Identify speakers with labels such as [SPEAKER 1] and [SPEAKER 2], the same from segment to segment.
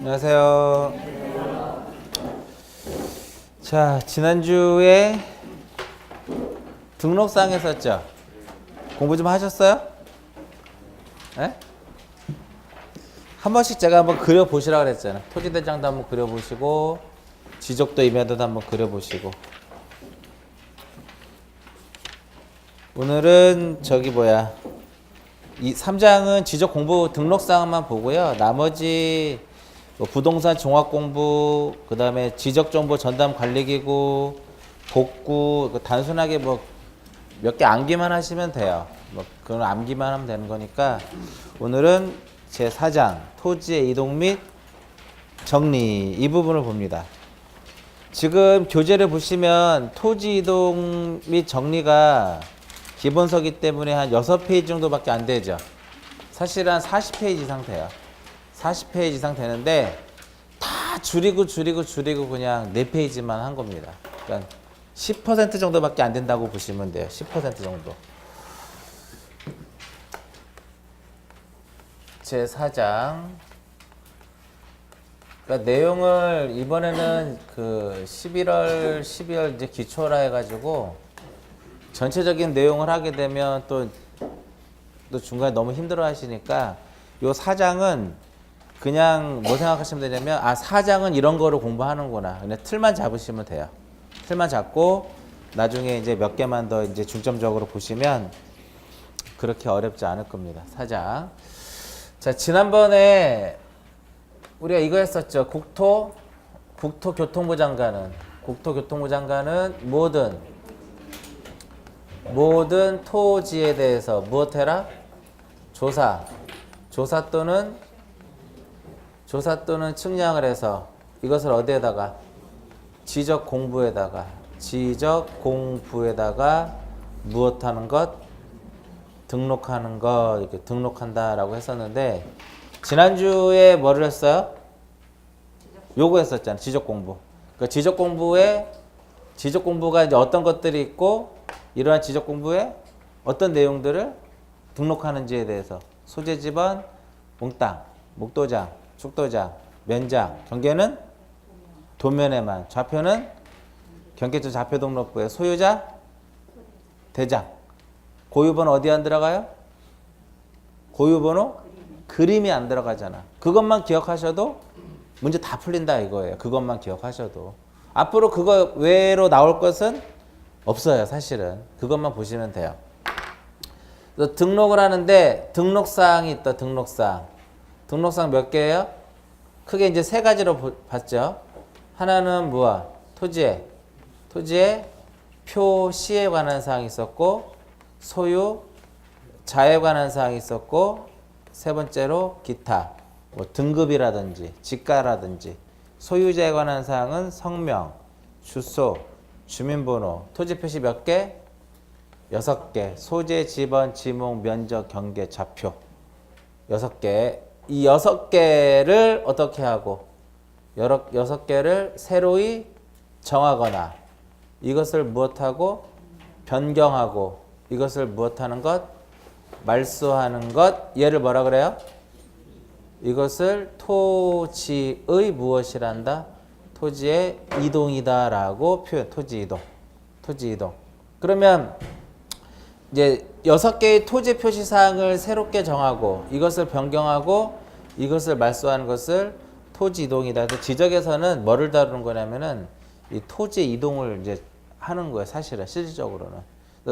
[SPEAKER 1] 안녕하세요. 자, 지난주에 등록상 했었죠? 공부 좀 하셨어요? 네? 한 번씩 제가 한번 그려보시라고 그랬잖아요. 토지대장도 한번 그려보시고 지적도 임야도도 한번 그려보시고. 오늘은 이 3장은 지적 공부 등록사항만 보고요. 나머지 뭐 부동산 종합 공부, 그 다음에 지적 정보 전담 관리기구, 복구, 단순하게 뭐 몇 개 암기만 하시면 돼요. 뭐 그건 암기만 하면 되는 거니까 오늘은 제 4장 토지의 이동 및 정리 이 부분을 봅니다. 지금 교재를 보시면 토지 이동 및 정리가 기본서기 때문에 한 6페이지 정도밖에 안 되죠. 사실 한 40페이지 이상 돼요. 40페이지 이상 되는데 다 줄이고 그냥 4페이지만 한 겁니다. 그러니까 10% 정도밖에 안 된다고 보시면 돼요. 10% 정도. 제 4장. 그러니까 내용을 이번에는 그 12월 이제 기초라 해가지고 전체적인 내용을 하게 되면 또 중간에 너무 힘들어 하시니까 요 4장은 그냥 뭐 생각하시면 되냐면 4장은 이런 거를 공부하는구나. 그냥 틀만 잡으시면 돼요. 틀만 잡고 나중에 이제 몇 개만 더 이제 중점적으로 보시면 그렇게 어렵지 않을 겁니다. 4장. 자, 지난번에 우리가 이거 했었죠. 국토교통부 장관은 모든 토지에 대해서 무엇해라? 조사 또는 측량을 해서 이것을 어디에다가 지적 공부에다가 무엇하는 것 등록하는 것 이렇게 등록한다라고 했었는데 지난주에 뭐를 했어요? 요거 했었잖아요. 지적 공부. 그 지적 공부가 이제 어떤 것들이 있고 이러한 지적 공부에 어떤 내용들을 등록하는지에 대해서 소재 지번, 몽땅, 목도장, 축도장, 면장, 경계는 도면에만, 좌표는 경계처 좌표등록부에 소유자, 대장, 고유번호 어디 안 들어가요? 고유번호 그림이 안 들어가잖아. 그것만 기억하셔도 문제 다 풀린다 이거예요. 그것만 기억하셔도. 앞으로 그거 외로 나올 것은 없어요. 사실은. 그것만 보시면 돼요. 등록을 하는데 등록사항이 있다. 등록사항 몇 개예요? 크게 이제 3가지로 봤죠. 하나는 뭐야? 토지의 표시에 관한 사항이 있었고 소유자에 관한 사항이 있었고 세 번째로 기타 뭐 등급이라든지 지가라든지 소유자에 관한 사항은 성명, 주소, 주민번호, 토지 표시 몇 개? 6개. 소재, 지번, 지목, 면적, 경계, 좌표 6개. 이 6개를 어떻게 하고 6개를 새로이 정하거나 이것을 무엇하고 변경하고 이것을 무엇하는 것? 말소하는 것. 얘를 뭐라 그래요? 이것을 토지의 무엇이란다? 토지의 이동이다라고 표현. 토지 이동. 그러면 이제 6개의 토지 표시 사항을 새롭게 정하고 이것을 변경하고 이것을 말소하는 것을 토지 이동이다. 지적에서는 뭐를 다루는 거냐면은 이 토지 이동을 이제 하는 거예요. 사실은 실질적으로는.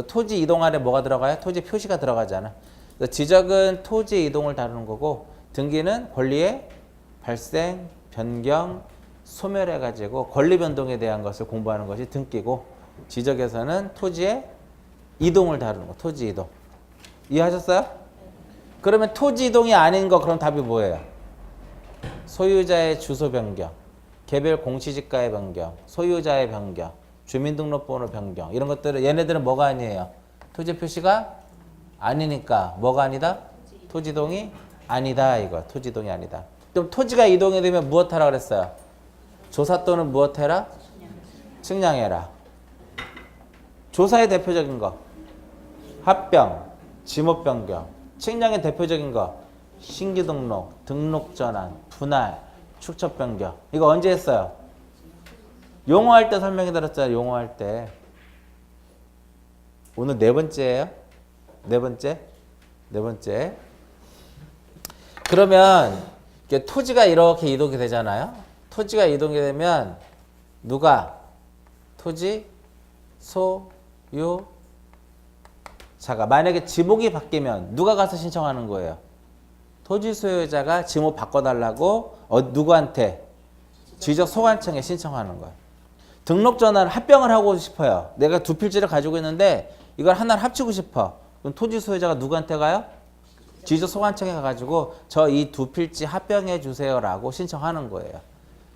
[SPEAKER 1] 토지 이동 안에 뭐가 들어가요? 토지 표시가 들어가잖아. 지적은 토지 이동을 다루는 거고 등기는 권리의 발생, 변경, 소멸해가지고 권리 변동에 대한 것을 공부하는 것이 등기고 지적에서는 토지의 이동을 다루는 거. 토지 이동. 이해하셨어요? 그러면 토지 이동이 아닌 거 그럼 답이 뭐예요? 소유자의 주소 변경, 개별 공시지가의 변경, 소유자의 변경, 주민등록번호 변경 이런 것들은 얘네들은 뭐가 아니에요? 토지 표시가 아니니까 뭐가 아니다? 토지 이동이 아니다 이거. 토지 이동이 아니다. 그럼 토지가 이동이 되면 무엇하라 그랬어요? 조사 또는 무엇해라? 측량해라. 조사의 대표적인 거 합병, 지목 변경. 측량의 대표적인 거 신규 등록, 등록 전환, 분할, 축척 변경. 이거 언제 했어요? 용어할 때 설명해 드렸잖아요. 용어할 때. 오늘 네 번째예요. 네 번째. 네 번째. 그러면 이게 토지가 이렇게 이동이 되잖아요. 토지가 이동이 되면 누가 토지 소유자가 만약에 지목이 바뀌면 누가 가서 신청하는 거예요? 토지 소유자가 지목 바꿔달라고 누구한테? 지적 소관청에 신청하는 거예요. 등록 전환 합병을 하고 싶어요. 내가 두 필지를 가지고 있는데 이걸 하나를 합치고 싶어. 그럼 토지 소유자가 누구한테 가요? 지적 소관청에 가가지고 저 이 두 필지 합병해 주세요라고 신청하는 거예요.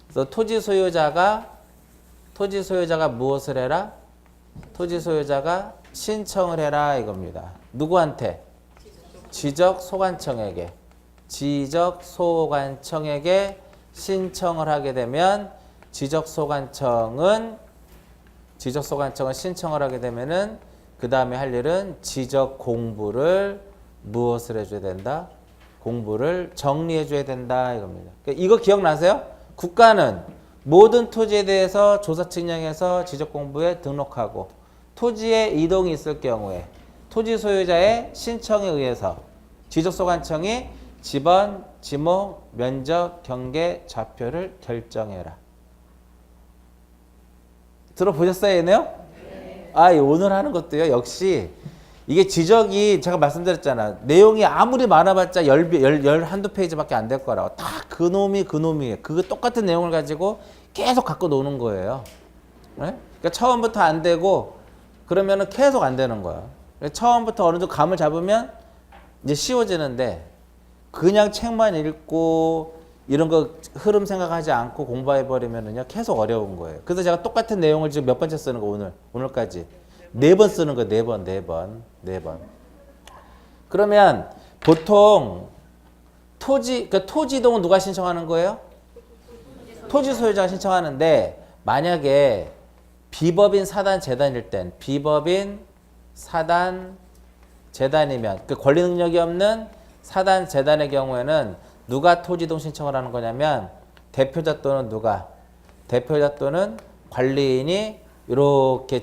[SPEAKER 1] 그래서 토지 소유자가 무엇을 해라? 토지 소유자가 신청을 해라 이겁니다. 누구한테? 지적 소관청에게. 지적 소관청에게 신청을 하게 되면 지적 소관청은 신청을 하게 되면은 그 다음에 할 일은 지적 공부를 무엇을 해줘야 된다? 공부를 정리해줘야 된다 이겁니다. 이거 기억나세요? 국가는 모든 토지에 대해서 조사 측량해서 지적 공부에 등록하고 토지에 이동이 있을 경우에 토지 소유자의 신청에 의해서 지적 소관청이 지번, 지목, 면적, 경계, 좌표를 결정해라. 들어보셨어요, 얘네요? 네. 오늘 하는 것도요, 역시 이게 지적이 제가 말씀드렸잖아. 내용이 아무리 많아봤자 한두 페이지밖에 안 될 거라고. 다 그놈이에요. 그거 똑같은 내용을 가지고 계속 갖고 노는 거예요. 네? 그러니까 처음부터 안 되고 그러면은 계속 안 되는 거야. 처음부터 어느 정도 감을 잡으면 이제 쉬워지는데 그냥 책만 읽고 이런 거 흐름 생각하지 않고 공부해버리면은요 계속 어려운 거예요. 그래서 제가 똑같은 내용을 지금 몇 번째 쓰는 거 오늘까지 4번 쓰는 거 4번. 그러면 보통 토지 이동은 누가 신청하는 거예요? 토지 소유자가 신청하는데 만약에 비법인 사단 재단일 땐 비법인 사단 재단이면 그 권리 능력이 없는 사단 재단의 경우에는 누가 토지 이동 신청을 하는 거냐면 대표자 또는 대표자 또는 관리인이 이렇게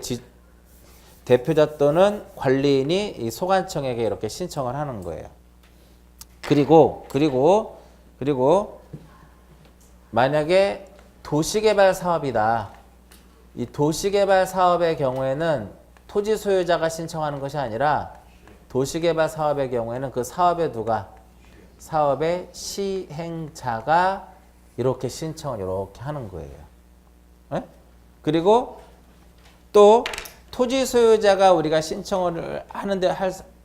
[SPEAKER 1] 대표자 또는 관리인이 이 소관청에게 이렇게 신청을 하는 거예요. 그리고 만약에 도시개발 사업이다. 이 도시개발 사업의 경우에는 토지 소유자가 신청하는 것이 아니라 도시개발 사업의 경우에는 그 사업의 사업의 시행자가 이렇게 신청을 이렇게 하는 거예요. 네? 그리고 또 토지 소유자가 우리가 신청을 하는데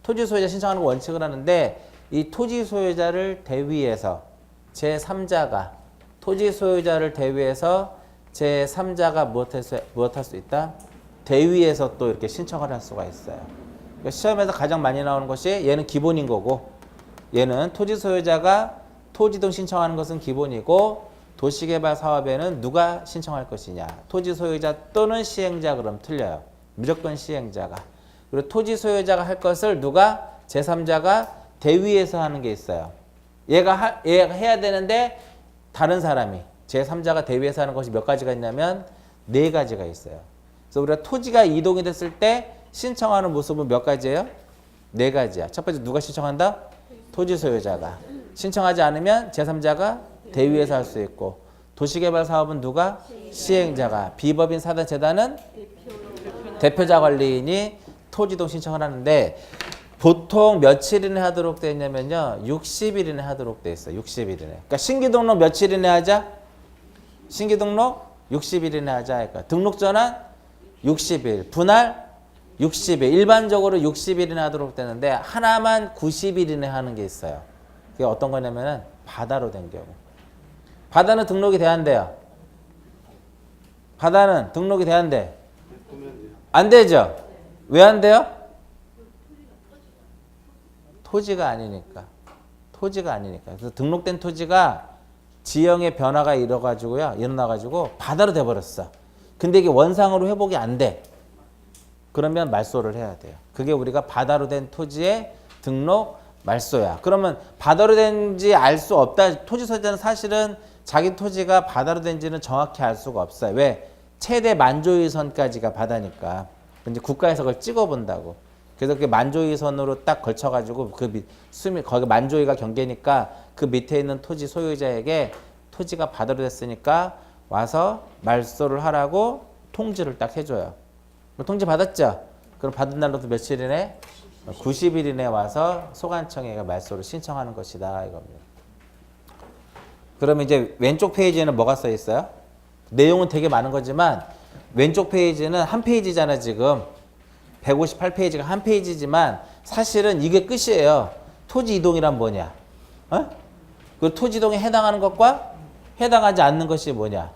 [SPEAKER 1] 토지 소유자 신청하는 거 원칙을 하는데 이 토지 소유자를 대위해서 제3자가 토지 소유자를 대위해서 제3자가 무엇할 수 있다? 대위해서 또 이렇게 신청을 할 수가 있어요. 그러니까 시험에서 가장 많이 나오는 것이 얘는 기본인 거고 얘는 토지 소유자가 토지동 신청하는 것은 기본이고 도시개발 사업에는 누가 신청할 것이냐. 토지 소유자 또는 시행자 그럼 틀려요. 무조건 시행자가. 그리고 토지 소유자가 할 것을 누가? 제3자가 대위해서 하는 게 있어요. 얘가 해야 되는데 다른 사람이 제3자가 대위해서 하는 것이 몇 가지가 있냐면 4가지가 있어요. 그래서 우리가 토지가 이동이 됐을 때 신청하는 모습은 몇 가지예요? 4가지야. 첫 번째 누가 신청한다? 토지 소유자가. 신청하지 않으면 제3자가 대위해서 할 수 있고 도시개발 사업은 누가? 시행자가. 비법인 사단 재단은 대표자 관리인이 토지동 신청을 하는데 보통 며칠 이내 하도록 되어 있냐면요. 60일 이내 하도록 되어 있어요. 60일 이내. 그러니까 신규 등록 며칠 이내 하자? 신규 등록 60일 이내 하자. 그러니까 등록 전환 60일. 분할 60일. 일반적으로 60일 이내 하도록 되는데 하나만 90일 이내 하는 게 있어요. 그게 어떤 거냐면은 바다로 된 경우. 바다는 등록이 돼야 안 돼요. 바다는 등록이 돼야 안 돼. 안 되죠? 왜 안 돼요? 토지가 아니니까. 그래서 등록된 토지가 지형의 변화가 일어나가지고 바다로 돼버렸어. 근데 이게 원상으로 회복이 안 돼. 그러면 말소를 해야 돼요. 그게 우리가 바다로 된 토지의 등록 말소야. 그러면 바다로 된지 알 수 없다. 토지 소유자는 사실은 자기 토지가 바다로 된지는 정확히 알 수가 없어요. 왜? 최대 만조위선까지가 바다니까. 이제 국가에서 그걸 찍어본다고. 그래서 그 만조위선으로 딱 걸쳐가지고 숨이 거기 만조위가 경계니까 그 밑에 있는 토지 소유자에게 토지가 바다로 됐으니까 와서 말소를 하라고 통지를 딱 해줘요. 통지 받았죠? 그럼 받은 날로부터 며칠이네? 90일 이내에 와서 소관청에 말소를 신청하는 것이다 이겁니다. 그러면 이제 왼쪽 페이지에는 뭐가 써 있어요? 내용은 되게 많은 거지만 왼쪽 페이지는 한 페이지잖아 지금. 158페이지가 한 페이지지만 사실은 이게 끝이에요. 토지 이동이란 뭐냐? 어? 그 토지 이동에 해당하는 것과 해당하지 않는 것이 뭐냐?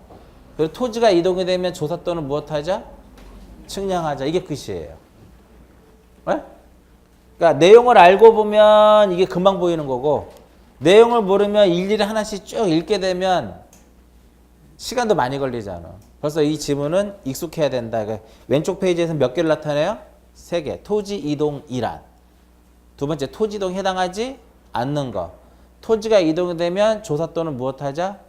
[SPEAKER 1] 그리고 토지가 이동이 되면 조사 또는 무엇하자? 측량하자. 이게 끝이에요. 어? 그러니까 내용을 알고 보면 이게 금방 보이는 거고 내용을 모르면 일일이 하나씩 쭉 읽게 되면 시간도 많이 걸리잖아. 벌써 이 지문은 익숙해야 된다. 그러니까 왼쪽 페이지에서 몇 개를 나타내요? 3개. 토지 이동 이란. 두 번째, 토지 이동에 해당하지 않는 거. 토지가 이동이 되면 조사 또는 무엇하자?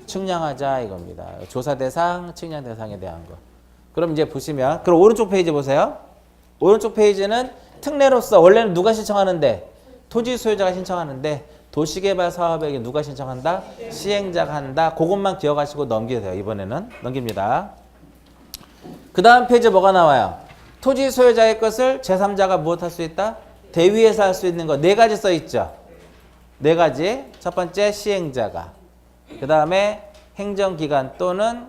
[SPEAKER 1] 측량하자 이겁니다. 조사 대상, 측량 대상에 대한 거. 그럼 이제 보시면 그럼 오른쪽 페이지 보세요. 오른쪽 페이지는 특례로서 원래는 누가 신청하는데? 토지 소유자가 신청하는데 도시개발 사업에게 누가 신청한다? 시행자가 한다. 그것만 기억하시고 넘기세요. 이번에는 넘깁니다. 그 다음 페이지 뭐가 나와요? 토지 소유자의 것을 제3자가 무엇할 수 있다? 대위에서 할 수 있는 거 4가지 써 있죠. 4가지. 첫 번째 시행자가. 그 다음에 행정기관 또는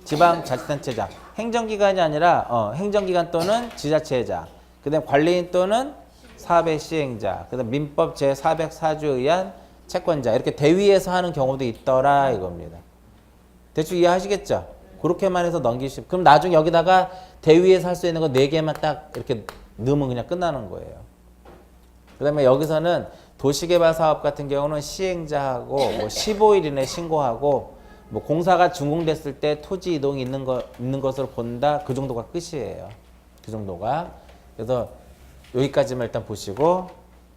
[SPEAKER 1] 지방자치단체장. 행정기관이 아니라 행정기관 또는 지자체장. 그 다음에 관리인 또는 사업의 시행자. 그 다음 민법 제404조에 의한 채권자. 이렇게 대위에서 하는 경우도 있더라 이겁니다. 대충 이해하시겠죠? 그렇게만 해서 넘기시면. 그럼 나중에 여기다가 대위에서 할 수 있는 거 4개만 딱 이렇게 넣으면 그냥 끝나는 거예요. 그 다음에 여기서는 도시개발 사업 같은 경우는 시행자하고 뭐 15일 이내 신고하고 뭐 공사가 준공됐을 때 토지 이동이 있는 것으로 본다. 그 정도가 끝이에요. 그 정도가. 그래서 여기까지만 일단 보시고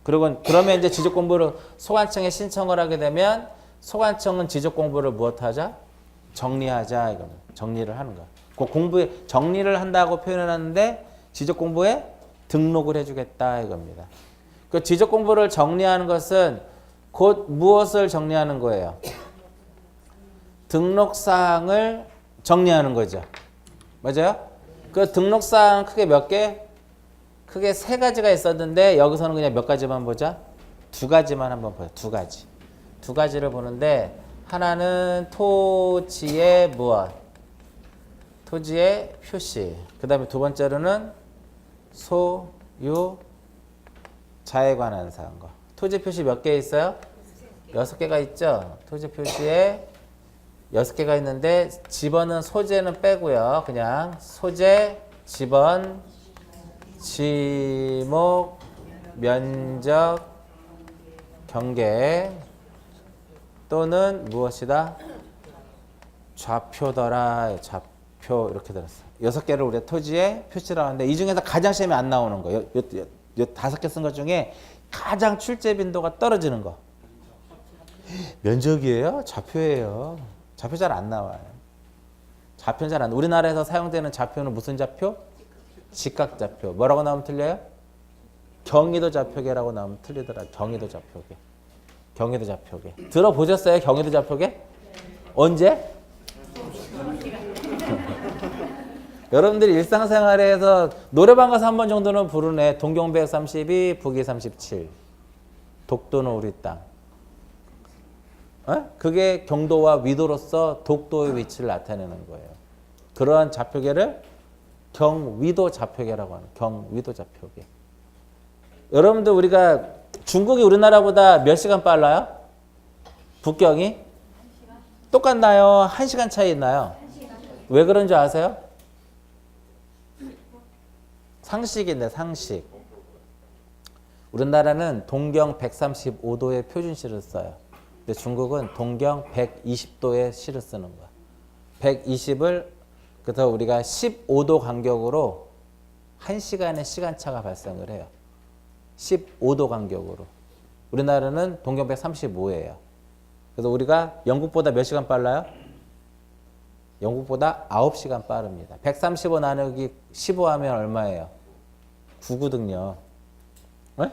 [SPEAKER 1] 그러면 이제 지적 공부를 소관청에 신청을 하게 되면 소관청은 지적 공부를 무엇하자? 정리하자 이겁니다. 정리를 하는 거. 그 공부에 정리를 한다고 표현을 하는데 지적 공부에 등록을 해주겠다 이겁니다. 그 지적 공부를 정리하는 것은 곧 무엇을 정리하는 거예요? 등록사항을 정리하는 거죠. 맞아요? 그 등록사항 크게 몇 개? 크게 3가지가 있었는데 여기서는 그냥 몇 가지만 보자. 2가지만 한번 봐요. 2가지. 2가지를 보는데 하나는 토지의 무엇? 토지의 표시. 그 다음에 두 번째로는 소유자에 관한 사항. 토지 표시 몇 개 있어요? 6개가 있죠. 토지 표시에 6개가 있는데 집어는 소재는 빼고요. 그냥 소재, 집원, 지목, 면적, 경계 또는 무엇이다? 좌표더라. 좌표 이렇게 들었어. 6개를 우리가 토지에 표시라고 하는데 이 중에서 가장 시험에 안 나오는 거. 요 5개 쓴 것 중에 가장 출제 빈도가 떨어지는 거. 면적이에요? 좌표예요. 좌표 잘 안 나와요. 좌표는 잘 안 나와요. 우리나라에서 사용되는 좌표는 무슨 좌표? 직각좌표. 뭐라고 나오면 틀려요? 경의도 좌표계라고 나오면 틀리더라. 경의도 좌표계. 경의도 좌표계. 들어보셨어요? 경의도 좌표계? 언제? 여러분들이 일상생활에서 노래방 가서 한 번 정도는 부르네. 동경 132, 북위 37. 독도는 우리 땅. 그게 경도와 위도로서 독도의 위치를 나타내는 거예요. 그러한 좌표계를 경위도 좌표계라고 하는 경위도 좌표계. 여러분들 우리가 중국이 우리나라보다 몇 시간 빨라요? 북경이? 똑같나요? 1시간 차이 있나요? 왜 그런 줄 아세요? 상식인데 상식. 우리나라는 동경 135도의 표준시를 써요. 근데 중국은 동경 120도의 시를 쓰는 거야. 120을 그래서 우리가 15도 간격으로 1시간의 시간차가 발생을 해요. 15도 간격으로. 우리나라는 동경 135예요. 그래서 우리가 영국보다 몇 시간 빨라요? 영국보다 9시간 빠릅니다. 135 나누기 15 하면 얼마예요? 9거든요. 네?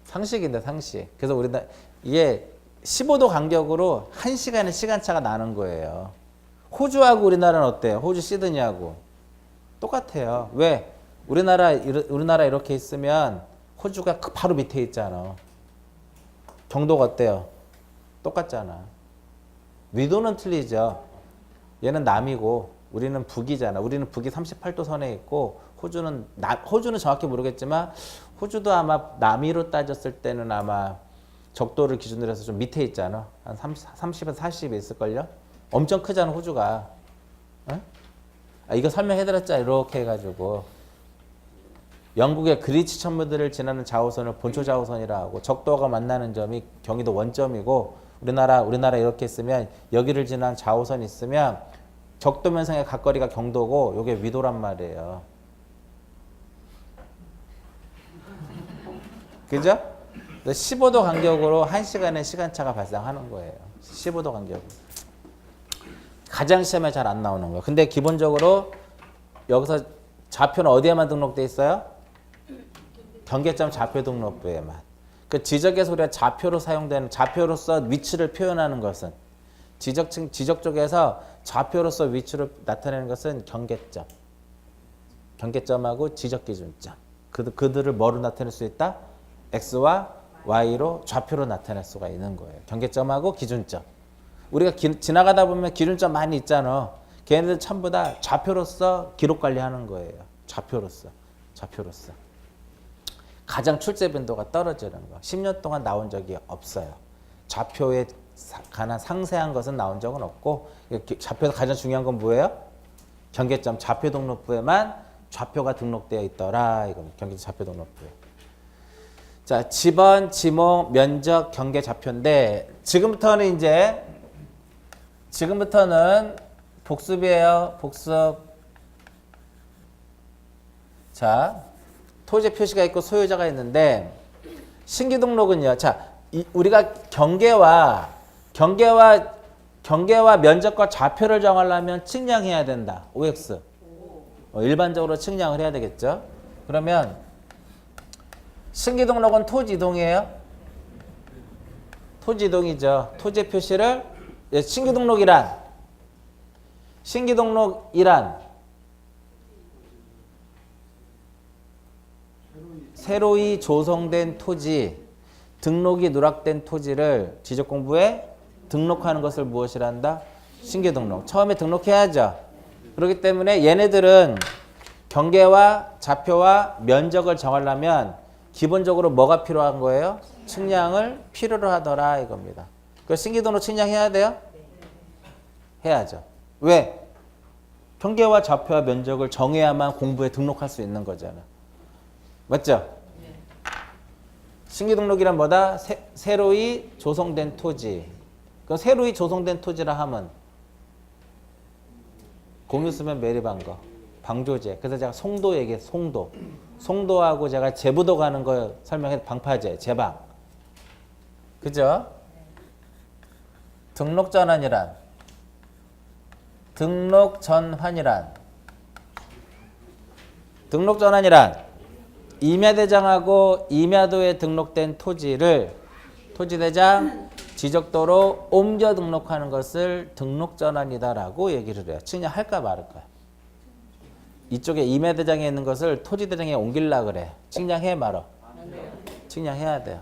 [SPEAKER 1] 상식인데 상식. 그래서 우리가 이게 15도 간격으로 1시간의 시간차가 나는 거예요. 호주하고 우리나라는 어때요? 호주 시드니하고 똑같아요. 왜? 우리나라 이렇게 있으면 호주가 바로 밑에 있잖아. 경도가 어때요? 똑같잖아. 위도는 틀리죠. 얘는 남이고 우리는 북이잖아. 우리는 북이 38도 선에 있고 호주는 정확히 모르겠지만 호주도 아마 남이로 따졌을 때는 아마 적도를 기준으로 해서 좀 밑에 있잖아. 한 30에서 40에 있을걸요? 엄청 크잖아 호주가. 어? 이거 설명해드렸잖아. 이렇게 해가지고 영국의 그리치 천무들을 지나는 좌우선을 본초 좌우선이라 하고 적도가 만나는 점이 경의도 원점이고 우리나라 이렇게 있으면 여기를 지난 좌우선이 있으면 적도 면상의 각거리가 경도고 요게 위도란 말이에요. 그죠? 15도 간격으로 1시간의 시간차가 발생하는 거예요. 15도 간격으로. 가장 시험에 잘 안 나오는 거예요. 근데 기본적으로 여기서 좌표는 어디에만 등록돼 있어요? 경계점 좌표 등록부에만. 그 지적에서 우리가 좌표로 사용되는 좌표로서 위치를 표현하는 것은 지적 쪽에서 좌표로서 위치를 나타내는 것은 경계점. 경계점하고 지적 기준점. 그들을 뭐로 나타낼 수 있다? X와 Y로 좌표로 나타낼 수가 있는 거예요. 경계점하고 기준점. 우리가 지나가다 보면 기준점 많이 있잖아. 걔네들 전부 다 좌표로서 기록 관리하는 거예요. 좌표로서. 가장 출제 빈도가 떨어지는 거. 10년 동안 나온 적이 없어요. 좌표에 관한 상세한 것은 나온 적은 없고 좌표에서 가장 중요한 건 뭐예요? 경계점 좌표 등록부에만 좌표가 등록되어 있더라. 이겁니다. 경계점 좌표 등록부에. 자, 지번, 지목, 면적, 경계 좌표인데 지금부터는 복습이에요. 복습. 자, 토지 표시가 있고 소유자가 있는데 신규 등록은요. 자, 우리가 경계와 면적과 좌표를 정하려면 측량해야 된다. OX. 일반적으로 측량을 해야 되겠죠. 그러면 신규 등록은 토지 이동이에요. 토지 이동이죠. 토지 표시를 신규 등록이란 새로이 조성된 토지, 등록이 누락된 토지를 지적공부에 등록하는 것을 무엇이라 한다? 신규 등록. 처음에 등록해야죠. 그렇기 때문에 얘네들은 경계와 좌표와 면적을 정하려면 기본적으로 뭐가 필요한 거예요? 측량을 필요로 하더라 이겁니다. 그 신규 등록 측량해야 돼요? 해야죠. 왜? 경계와 좌표와 면적을 정해야만 공부에 등록할 수 있는 거잖아. 맞죠? 신규 등록이란 뭐다? 새로이 조성된 토지. 그 새로이 조성된 토지라 하면 공유 쓰면 매립한 거. 방조제. 그래서 제가 송도 얘기했어요. 송도하고 제가 제부도 가는 거 설명해서 방파제, 제방. 그죠? 등록전환이란 임야대장하고 임야도에 등록된 토지를 토지대장 지적도로 옮겨 등록하는 것을 등록전환이다라고 얘기를 해요. 측량할까 말을까. 이쪽에 임야대장에 있는 것을 토지대장에 옮기려고 그래. 측량해 말어. 측량해야 돼요.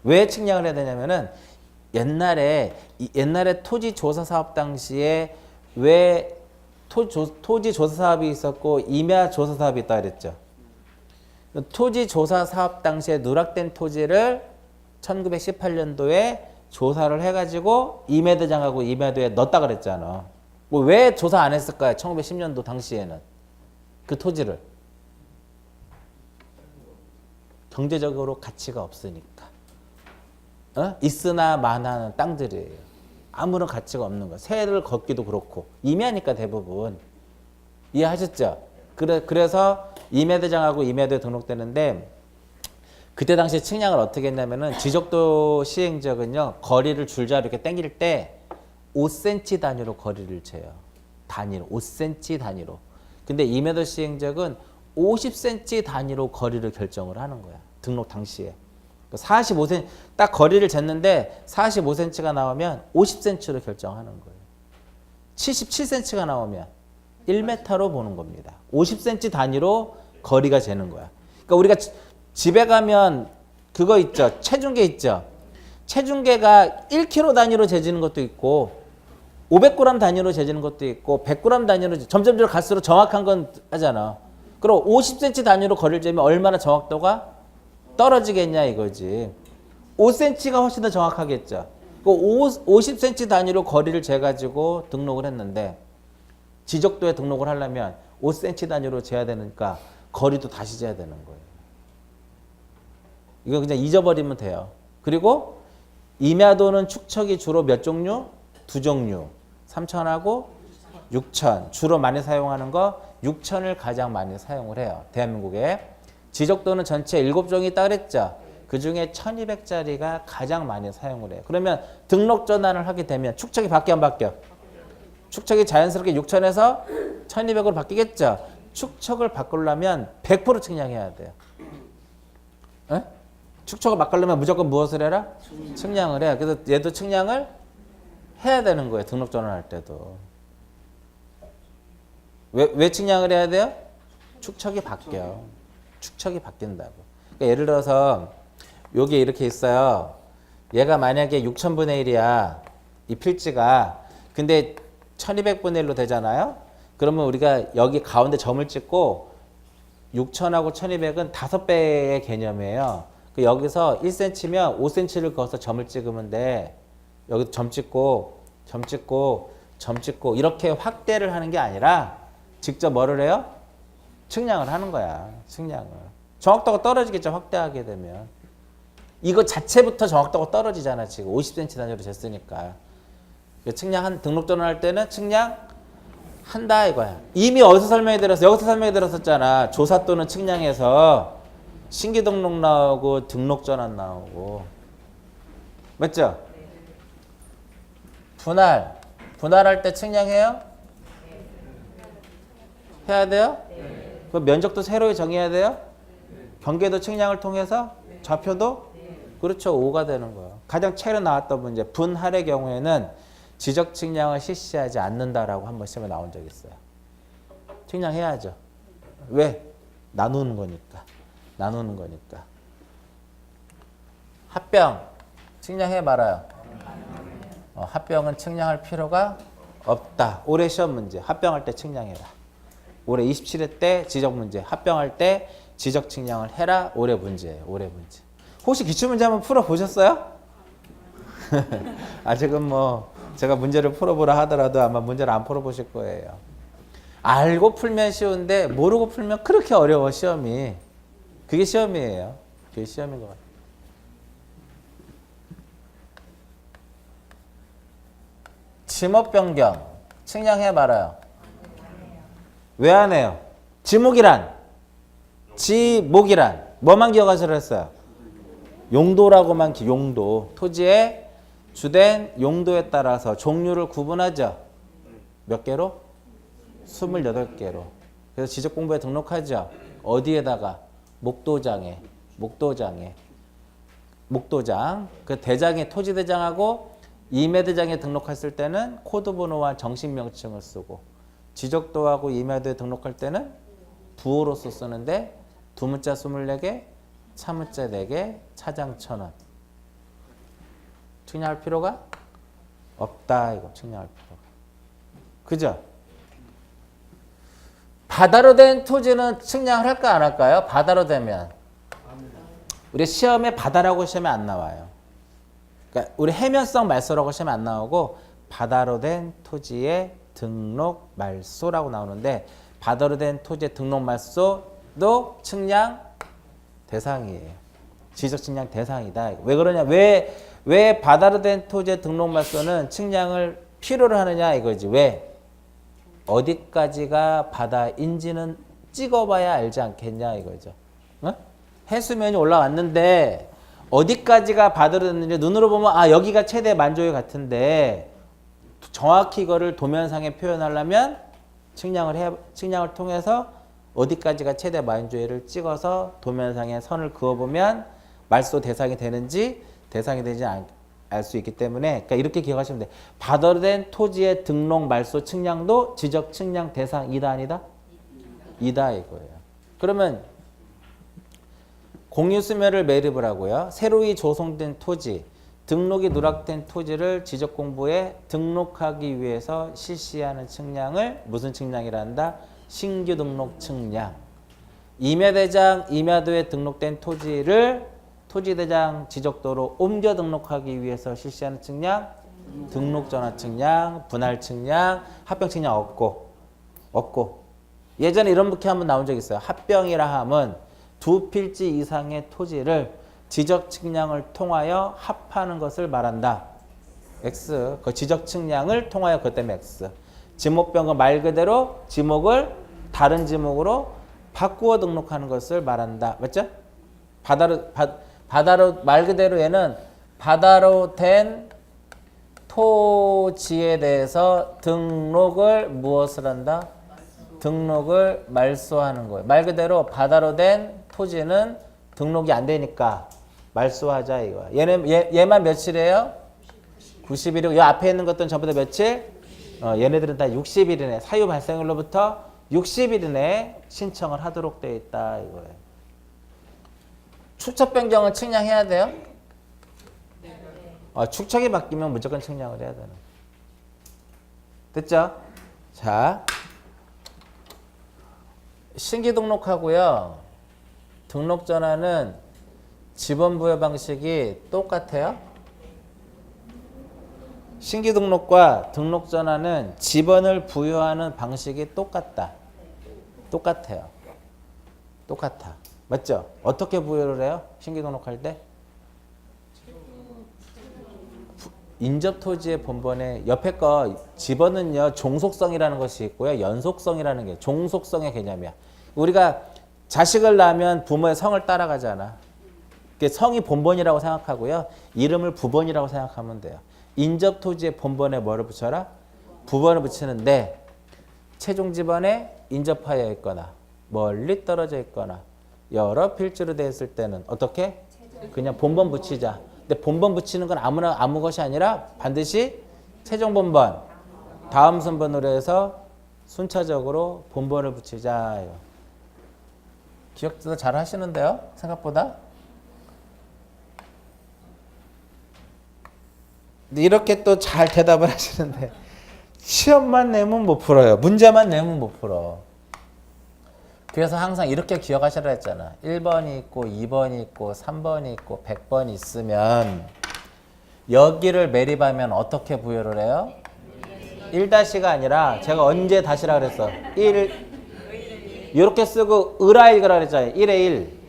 [SPEAKER 1] 왜 측량을 해야 되냐면은 옛날에 토지 조사 사업 당시에 왜 토지 조사 사업이 있었고 임야 조사 사업이 있다 그랬죠. 토지 조사 사업 당시에 누락된 토지를 1918년도에 조사를 해가지고 임야대장하고 임야도에 넣었다 그랬잖아. 뭐 왜 조사 안 했을까요? 1910년도 당시에는 그 토지를 경제적으로 가치가 없으니까. 있으나 마나는 땅들이에요. 아무런 가치가 없는 거. 새를 걷기도 그렇고 임야니까 대부분 이해하셨죠? 그래서 임야대장하고 임야도에 등록되는데 그때 당시에 측량을 어떻게 했냐면은 지적도 시행지역은요 거리를 줄자 이렇게 당길 때 5cm 단위로 거리를 재요. 단위로 5cm 단위로. 근데 2m 시행지역은 50cm 단위로 거리를 결정을 하는 거야. 등록 당시에. 45cm 딱 거리를 쟀는데 45cm가 나오면 50cm로 결정하는 거예요. 77cm가 나오면 1m로 보는 겁니다. 50cm 단위로 거리가 재는 거야. 그러니까 우리가 집에 가면 그거 있죠. 체중계 있죠. 체중계가 1kg 단위로 재지는 것도 있고 500g 단위로 재지는 것도 있고 100g 단위로 점점 갈수록 정확한 건 하잖아. 그럼 50cm 단위로 거리를 재면 얼마나 정확도가 떨어지겠냐 이거지. 5cm가 훨씬 더 정확하겠죠. 50cm 단위로 거리를 재가지고 등록을 했는데 지적도에 등록을 하려면 5cm 단위로 재야 되니까 거리도 다시 재야 되는 거예요. 이거 그냥 잊어버리면 돼요. 그리고 임야도는 축척이 주로 몇 종류? 2종류. 3천하고 6천. 주로 많이 사용하는 거 6천을 가장 많이 사용을 해요. 대한민국에. 지적도는 전체 7종이 있다 그랬죠. 그중에 1200짜리가 가장 많이 사용을 해요. 그러면 등록 전환을 하게 되면 축척이 바뀌어 안 바뀌어? 축척이 자연스럽게 6천에서 1200으로 바뀌겠죠. 축척을 바꾸려면 100% 측량해야 돼요. 에? 축척을 바꾸려면 무조건 무엇을 해라? 측량을 해요. 그래서 얘도 측량을 해야 되는 거예요. 등록 전환할 때도. 왜 측량을 해야 돼요? 축척이 바뀌어. 축척이 바뀐다고. 그러니까 예를 들어서 여기 이렇게 있어요. 얘가 만약에 6000분의 1이야. 이 필지가. 근데 1200분의 1로 되잖아요. 그러면 우리가 여기 가운데 점을 찍고 6000하고 1200은 5배의 개념이에요. 여기서 1cm면 5cm를 그어서 점을 찍으면 돼. 여기 점 찍고 점 찍고 점 찍고 이렇게 확대를 하는 게 아니라 직접 뭐를 해요? 측량을 하는 거야. 측량을. 정확도가 떨어지겠죠. 확대하게 되면. 이거 자체부터 정확도가 떨어지잖아. 지금 50cm 단위로 쟀으니까. 측량 등록 전환할 때는 측량한다 이거야. 이미 어디서 설명이 들었어? 여기서 설명이 들었었잖아. 조사 또는 측량해서 신규 등록 나오고 등록 전환 나오고. 맞죠? 분할할 때 측량해요? 해야 돼요? 그 면적도 새로 정해야 돼요? 경계도 측량을 통해서? 좌표도? 그렇죠. 5가 되는 거예요. 가장 최근에 나왔던 문제. 분할의 경우에는 지적 측량을 실시하지 않는다라고 한 번 시험에 나온 적이 있어요. 측량해야죠. 왜? 나누는 거니까. 나누는 거니까. 합병. 측량해 말아요. 합병은 측량할 필요가 없다. 올해 시험 문제. 합병할 때 측량해라. 올해 27회 때 지적 문제. 합병할 때 지적 측량을 해라. 올해 문제예요. 올해 문제. 혹시 기출문제 한번 풀어보셨어요? 아직은 뭐 제가 문제를 풀어보라 하더라도 아마 문제를 안 풀어보실 거예요. 알고 풀면 쉬운데 모르고 풀면 그렇게 어려워 시험이. 그게 시험이에요. 그게 시험인 것 같아요. 지목 변경 측량해 말아요. 왜 안 해요? 지목이란 뭐만 기억하시라 했어요? 용도라고만 용도. 토지의 주된 용도에 따라서 종류를 구분하죠. 몇 개로? 28개로. 그래서 지적 공부에 등록하죠. 어디에다가? 목도장에. 목도장. 그 대장에 토지대장하고 임야대장에 등록했을 때는 코드 번호와 정식 명칭을 쓰고 지적도하고 임야도에 등록할 때는 부호로서 쓰는데 두문자 24개, 차문자 4개, 차장 1000원. 측량할 필요가 없다. 이거 측량할 필요가. 그죠? 바다로 된 토지는 측량을 할까 안 할까요? 바다로 되면. 우리 시험에 바다라고 시험에 안 나와요. 그러니까 우리 해면성 말소라고 시험에 안 나오고 바다로 된 토지의 등록 말소라고 나오는데 바다로 된 토지의 등록 말소도 측량 대상이에요. 지적 측량 대상이다. 왜 그러냐? 왜 바다로 된 토지의 등록 말소는 측량을 필요로 하느냐 이거지. 왜? 어디까지가 바다인지는 찍어봐야 알지 않겠냐 이거죠. 어? 해수면이 올라왔는데 어디까지가 바다로됐는지 눈으로 보면 아 여기가 최대 만조의 같은데 정확히 이거를 도면상에 표현하려면 측량을 통해서 어디까지가 최대 만조회를 찍어서 도면상에 선을 그어보면 말소 대상이 되는지 대상이 되지 알 수 있기 때문에 그러니까 이렇게 기억하시면 돼요. 바다로 된 토지의 등록 말소 측량도 지적 측량 대상이다 아니다? 이다 이거예요. 그러면 공유수면을 매립을 하고요. 새로이 조성된 토지, 등록이 누락된 토지를 지적공부에 등록하기 위해서 실시하는 측량을 무슨 측량이라 한다? 신규 등록 측량. 임야대장, 임야도에 등록된 토지를 토지대장 지적도로 옮겨 등록하기 위해서 실시하는 측량, 등록전환 측량, 분할 측량, 합병 측량 없고. 예전에 이런 문제 한번 나온 적 있어요. 합병이라 함은 두 필지 이상의 토지를 지적 측량을 통하여 합하는 것을 말한다. X. 그 지적 측량을 통하여 그것 때문에 X. 지목병은 말 그대로 지목을 다른 지목으로 바꾸어 등록하는 것을 말한다. 맞죠? 바다로 말 그대로 얘는 바다로 된 토지에 대해서 등록을 무엇을 한다? 등록을 말소하는 거예요. 말 그대로 바다로 된 토지는 등록이 안 되니까 말소하자 이거야. 얘만 며칠이에요? 90일이고 이 앞에 있는 것들은 전부 다 며칠? 얘네들은 다 60일 이내 사유 발생일로부터 60일 이내에 신청을 하도록 되어 있다 이거예요. 축척 변경은 측량해야 돼요? 축척이 바뀌면 무조건 측량을 해야 되는. 됐죠? 자, 신규 등록하고요. 등록 전환은 지번 부여 방식이 똑같아요. 신규 등록과 등록 전환은 지번을 부여하는 방식이 똑같아요. 똑같아. 맞죠? 어떻게 부여를 해요? 신규 등록할 때? 인접토지의 본번에 옆에 거 지번은요 종속성이라는 것이 있고요 연속성이라는 게 종속성의 개념이야. 우리가 자식을 낳으면 부모의 성을 따라가잖아. 성이 본번이라고 생각하고요 이름을 부번이라고 생각하면 돼요. 인접토지의 본번에 뭐를 붙여라? 부번을 붙이는데 최종 지번에 인접하여 있거나 멀리 떨어져 있거나 여러 필지로 되어 있을 때는 어떻게? 그냥 본번 붙이자. 근데 본번 붙이는 건 아무 것이 아니라 반드시 최종 본번, 다음 선번으로 해서 순차적으로 본번을 붙이자. 기억도 잘 하시는데요? 생각보다? 근데 이렇게 또 잘 대답을 하시는데 시험만 내면 못 풀어요. 문제만 내면 못 풀어. 그래서 항상 이렇게 기억하시라 했잖아. 1번이 있고 2번이 있고 3번이 있고 100번이 있으면 여기를 매립하면 어떻게 부여를 해요? 1-가 아니라 제가 언제 다시라 그랬어? 1 이렇게 쓰고 을아 1그라 그랬잖아요. 1에 1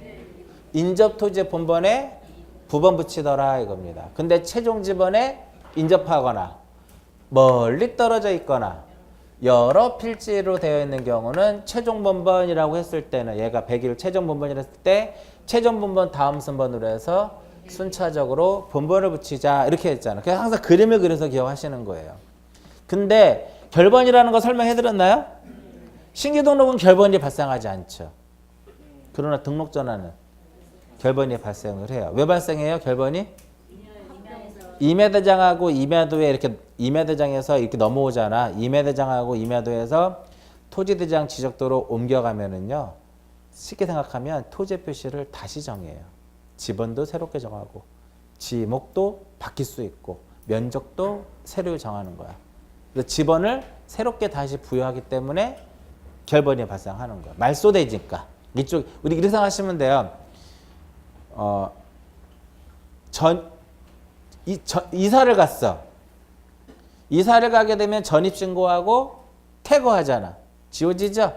[SPEAKER 1] 인접토지의 본번에 부번 붙이더라 이겁니다. 근데 최종 지번에 인접하거나 멀리 떨어져 있거나 여러 필지로 되어 있는 경우는 최종 본번이라고 했을 때는 얘가 100일 최종 본번이라 했을 때 최종 본번 다음 선번으로 해서 순차적으로 본번을 붙이자 이렇게 했잖아. 그래서 항상 그림을 그려서 기억하시는 거예요. 근데 결번이라는 거 설명해 드렸나요? 신규 등록은 결번이 발생하지 않죠. 그러나 등록 전환은 결번이 발생을 해요. 왜 발생해요? 결번이? 임야대장하고 임야도에 이렇게 임야대장에서 이렇게 넘어오잖아. 임야대장하고 임야도에서 토지대장 지적도로 옮겨가면은요. 쉽게 생각하면 토지 표시를 다시 정해요. 지번도 새롭게 정하고 지목도 바뀔 수 있고 면적도 새로 정하는 거야. 그래서 지번을 새롭게 다시 부여하기 때문에 결번이 발생하는 거야. 말소되니까. 이쪽 우리 이렇게 생각하시면 돼요. 이사를 갔어. 이사를 가게 되면 전입신고하고 퇴거하잖아. 지워지죠?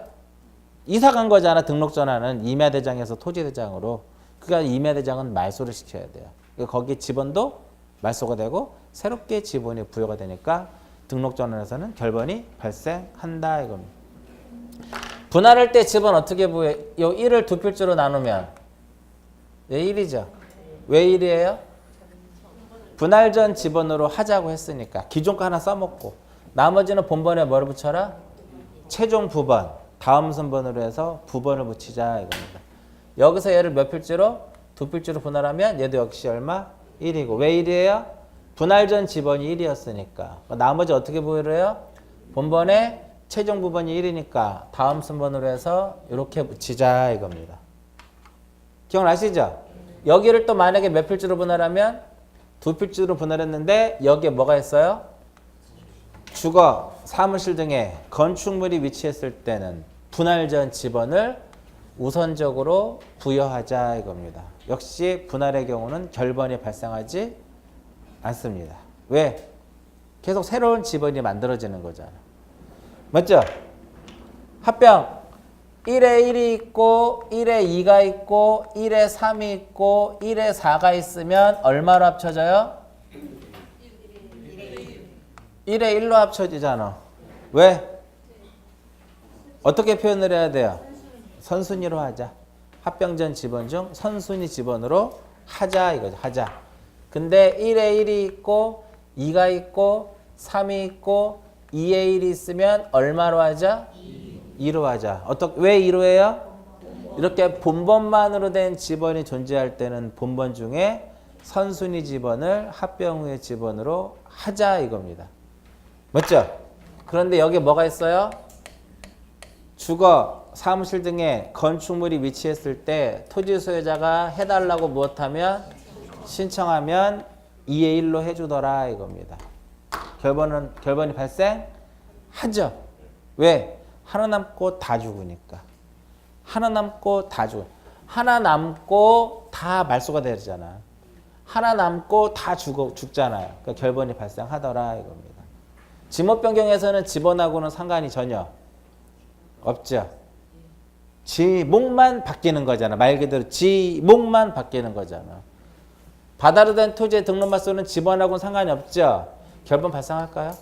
[SPEAKER 1] 이사 간 거잖아. 등록전환은 임야대장에서 토지대장으로. 그러니까 임야대장은 말소를 시켜야 돼요. 거기 지번도 말소가 되고 새롭게 지번이 부여가 되니까 등록전환에서는 결번이 발생한다 이겁니다. 분할할 때 지번 어떻게 부여해? 요 1을 두 필지로 나누면 예, 1이죠. 왜 1이에요? 분할 전 지번으로 하자고 했으니까 기존 거 하나 써먹고 나머지는 본번에 뭐를 붙여라? 최종 부번, 다음 순번으로 해서 부번을 붙이자 이겁니다. 여기서 얘를 몇 필지로? 두 필지로 분할하면 얘도 역시 얼마? 1이고. 왜 1이에요? 분할 전 지번이 1이었으니까. 나머지 어떻게 부여를 해요? 본번에 최종 부번이 1이니까 다음 순번으로 해서 이렇게 붙이자 이겁니다. 기억나시죠? 여기를 또 만약에 몇 필지로 분할하면 두 필지로 분할했는데 여기에 뭐가 있어요? 주거, 사무실 등의 건축물이 위치했을 때는 분할 전 지번을 우선적으로 부여하자 이겁니다. 역시 분할의 경우는 결번이 발생하지 않습니다. 왜? 계속 새로운 지번이 만들어지는 거잖아. 맞죠? 합병 1에 1이 있고 1에 2가 있고 1에 3이 있고 1에 4가 있으면 얼마로 합쳐져요? 1에 1로 합쳐지잖아. 왜? 어떻게 표현을 해야 돼요? 선순위로 하자. 합병전 지번 중 선순위 지번으로 하자 이거죠. 하자. 근데 1에 1이 있고 2가 있고 3이 있고 2에 1이 있으면 얼마로 하자? 2로 하자. 왜 2로 해요? 이렇게 본번만으로 된 지번이 존재할 때는 본번 중에 선순위 지번을 합병 후의 지번으로 하자 이겁니다. 맞죠? 그런데 여기 뭐가 있어요? 주거, 사무실 등의 건축물이 위치했을 때 토지 소유자가 해달라고 무엇하면 신청하면 2의 1로 해주더라 이겁니다. 결번이 발생하죠. 왜? 하나 남고 다 죽으니까. 하나 남고 다 죽어. 하나 남고 다 말소가 되잖아. 하나 남고 다 죽잖아요. 그러니까 결번이 발생하더라 이겁니다. 지목 변경에서는 지번하고는 상관이 전혀 없죠. 지목만 바뀌는 거잖아. 말 그대로 지목만 바뀌는 거잖아. 바다로 된 토지의 등록말소는 지번하고는 상관이 없죠. 결번 발생할까요?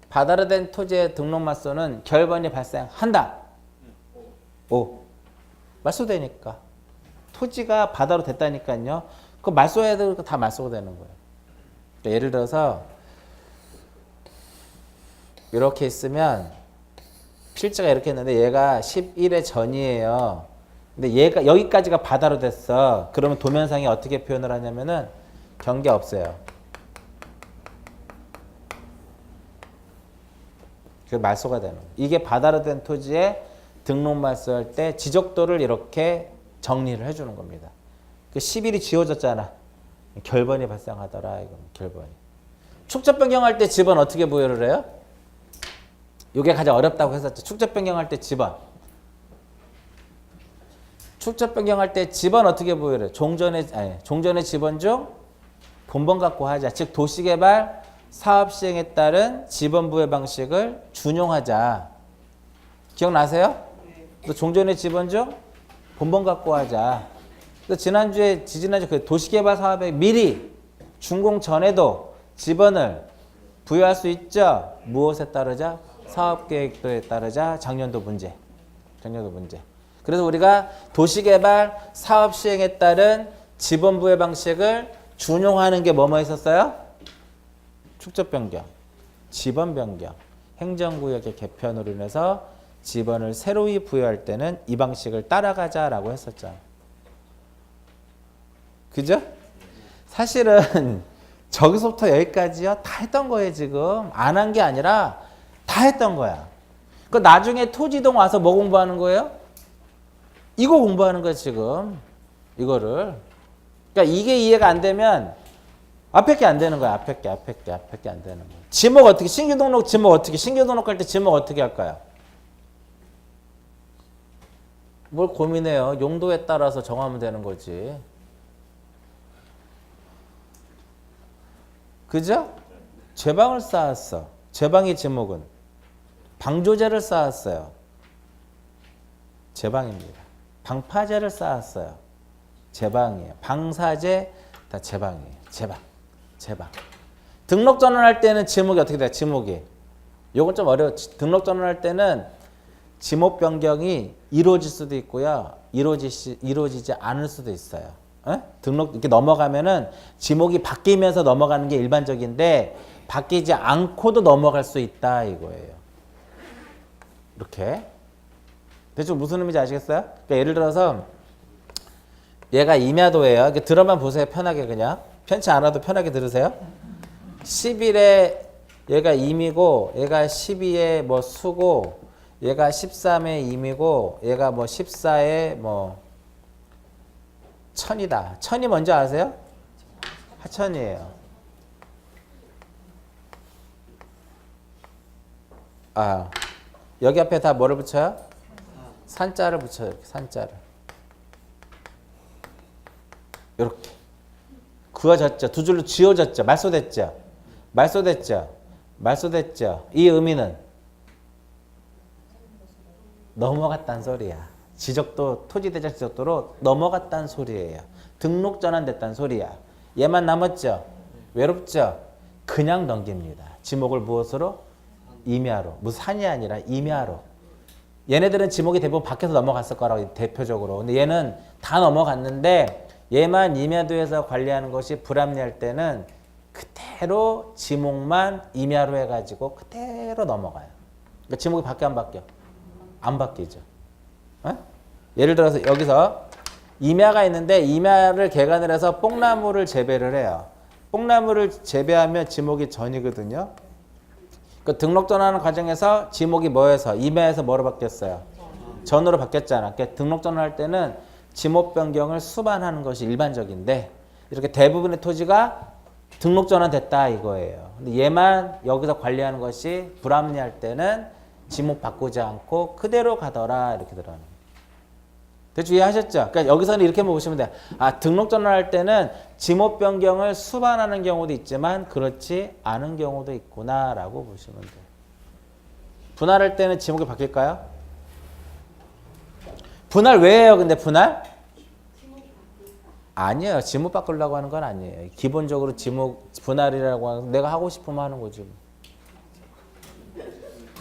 [SPEAKER 1] 바다로 된 토지의 등록말소는 결번이 발생한다. 오, 말소되니까. 토지가 바다로 됐다니까요. 그 말소해야 되고 다 말소가 되는 거예요. 그러니까 예를 들어서 이렇게 있으면 필지가 이렇게 했는데 얘가 11회 전이에요. 근데 얘가 여기까지가 바다로 됐어. 그러면 도면상에 어떻게 표현을 하냐면은 경계 없어요. 그 말소가 되는 거예요. 이게 바다로 된 토지에 등록 말소할 때 지적도를 이렇게 정리를 해주는 겁니다. 그 10일이 지워졌잖아. 결번이 발생하더라. 이건 결번이. 축적 변경할 때 지번 어떻게 부여를 해요? 이게 가장 어렵다고 했었죠. 축적 변경할 때 지번. 축적 변경할 때 지번 어떻게 부여를 해요? 종전의 지번 중 본번 갖고 하자. 즉 도시개발 사업 시행에 따른 지번 부여 방식을 준용하자. 기억나세요? 또 종전의 지번 중 본번 갖고 하자. 또 지난주에 그 도시개발 사업에 미리 준공 전에도 지번을 부여할 수 있죠. 무엇에 따르자? 사업계획도에 따르자. 작년도 문제. 그래서 우리가 도시개발 사업 시행에 따른 지번 부여 방식을 준용하는 게 뭐뭐 있었어요? 축적 변경, 지번 변경, 행정구역의 개편으로 인해서 지번을 새로이 부여할 때는 이 방식을 따라가자라고 했었죠. 그죠? 사실은 저기서부터 여기까지요 다 했던 거예요. 지금 안 한 게 아니라 다 했던 거야. 그 나중에 토지동 와서 뭐 공부하는 거예요? 이거 공부하는 거야 지금. 이거를. 그러니까 이게 이해가 안 되면 앞에 게 안 되는 거야. 앞에 게 안 되는 거야. 지목 어떻게 신규 등록할 때 지목 어떻게 할까요? 뭘 고민해요. 용도에 따라서 정하면 되는 거지. 그죠? 제방을 쌓았어. 제방의 지목은 방조제를 쌓았어요. 제방입니다. 방파제를 쌓았어요. 제방이에요. 방사제 다 제방이에요. 제방. 등록 전환할 때는 지목이 어떻게 돼요? 지목이. 요건 좀 어려워. 등록 전환할 때는 지목 변경이 이루어질 수도 있고요. 이루어지지 않을 수도 있어요. 등록 이렇게 넘어가면은 지목이 바뀌면서 넘어가는 게 일반적인데 바뀌지 않고도 넘어갈 수 있다 이거예요. 이렇게. 대충 무슨 의미인지 아시겠어요? 그러니까 예를 들어서 얘가 임야도예요. 이렇게 들어만 보세요. 편하게 그냥. 편치 않아도 편하게 들으세요. 11에 얘가 임이고 얘가 12에 뭐 수고 얘가 13에 임이고 얘가 뭐 14에 뭐 천이다. 천이 뭔지 아세요? 하천이에요. 아, 여기 앞에 다 뭐를 붙여요? 산자를 붙여요. 이렇게 산자를. 이렇게. 그어졌죠. 두 줄로 지어졌죠. 말소됐죠. 말소됐죠. 말소됐죠. 이 의미는 넘어갔다는 소리야. 지적도 토지대장 지적도로 넘어갔다는 소리예요. 등록 전환됐다는 소리야. 얘만 남았죠. 외롭죠. 그냥 넘깁니다. 지목을 무엇으로? 임야로. 무슨 산이 아니라 임야로. 얘네들은 지목이 대부분 밖에서 넘어갔을 거라고 대표적으로. 근데 얘는 다 넘어갔는데 얘만 임야도에서 관리하는 것이 불합리할 때는 그대로 지목만 임야로 해가지고 그대로 넘어가요. 그러니까 지목이 바뀌어 안 바뀌어? 안 바뀌죠. 예를 들어서 여기서 임야가 있는데 임야를 개간을 해서 뽕나무를 재배를 해요. 뽕나무를 재배하면 지목이 전이거든요. 그 등록 전환하는 과정에서 지목이 뭐에서 임야에서 뭐로 바뀌었어요? 전으로 바뀌었잖아. 그러니까 등록 전환할 때는 지목 변경을 수반하는 것이 일반적인데 이렇게 대부분의 토지가 등록 전환됐다 이거예요. 근데 얘만 여기서 관리하는 것이 불합리할 때는 지목 바꾸지 않고 그대로 가더라 이렇게 들어가는 거예요. 대충 이해하셨죠? 그러니까 여기서는 이렇게 보시면 돼요. 아, 등록 전환할 때는 지목 변경을 수반하는 경우도 있지만 그렇지 않은 경우도 있구나라고 보시면 돼요. 분할할 때는 지목이 바뀔까요? 분할 왜 해요? 근데 분할? 아니에요. 지목 바꾸려고 하는 건 아니에요. 기본적으로 지목 분할이라고 하는 내가 하고 싶으면 하는 거지.